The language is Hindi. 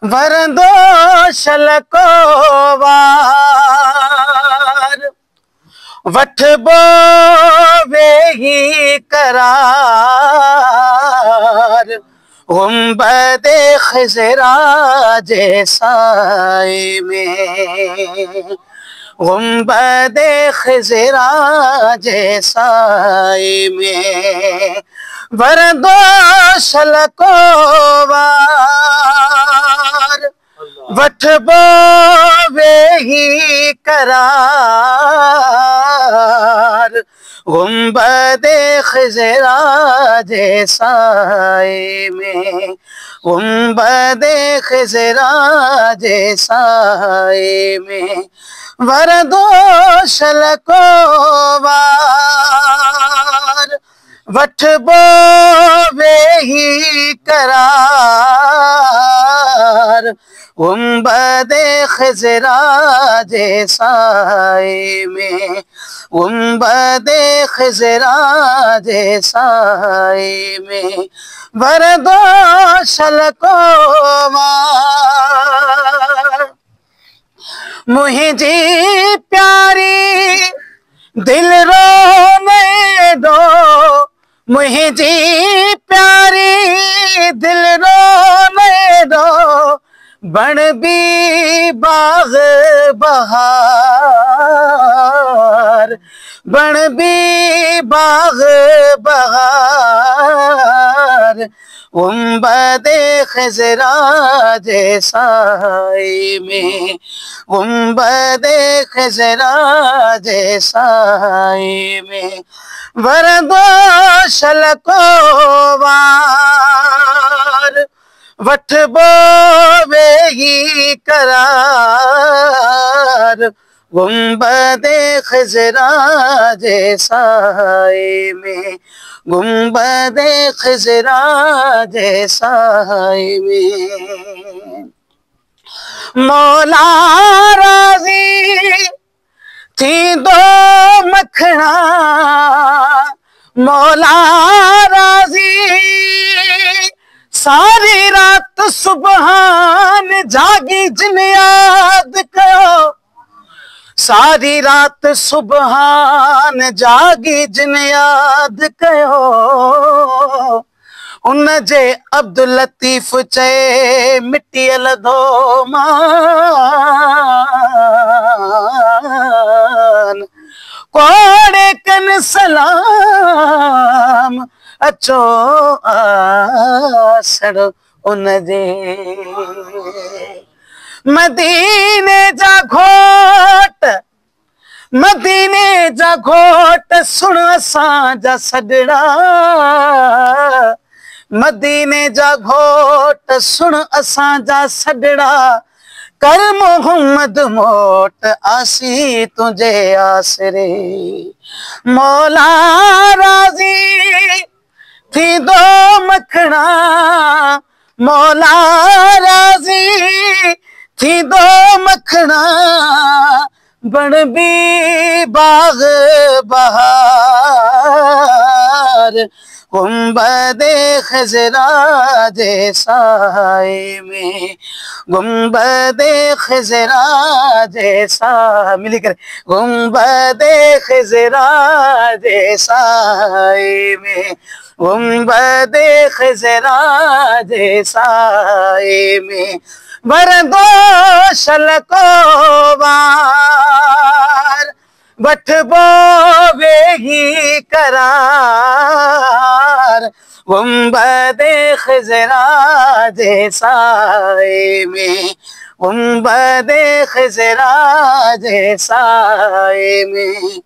वरंदो शलको वार वठबो वेही करार गुंबदे खिज़रा जे साए में गुंबदे खिज़रा जे साए में वरंदो शलको वार वठबो वेही करार गुंबदे खिज़रा जे साए में गुंबदे खिज़रा जे साए में वरंदो शलको वार वठबो वेही करार गुंबदे खिज़रा जे साए में गुंबदे खिज़रा जे साए में वरंदो शलको वार मुझी प्यारी दिल रोने दो मुझी प्यारी दिल रोने दो बन भी बाग बहार बन भी बाग बहार गुंबदे खिज़रा जे साए में गुंबदे खिज़रा जे साए में वरंदो शलको वार वठबो वेही करार गुंबदे खिज़रा जे साए में गुंबदे खिज़रा जे साए में मौला राज़ी थींदो मखणा मौला राज़ी सारी रात सुबहान जागी जिन याद कयो सारी रात सुबहान जागी जिन याद कयो उन जे अब्दुल लतीफ़ चए मिटियल दो मान कोड़े कन सलाम अचो आसड़ उन जे मदीने जा घोट सुन असां जा सॾड़ा मदीने जा घोट सुन असां जा सॾड़ा कर मोहम्मद मोट आसी तुझे आसरे मौला राज़ी थींदो मखणा मौला राज़ी थींदो मखणा बन भी बाग बहार गुंबदे खिज़रा जे साए में गुंबदे खिज़रा जे साए मिली करे गुंबदे खिज़रा जे साए में गुंबदे खिज़रा जे साए में वरंदो शलको वार वठबो वेही करार गुंबदे खिज़रा जे साए में गुंबदे खिज़रा जे साए में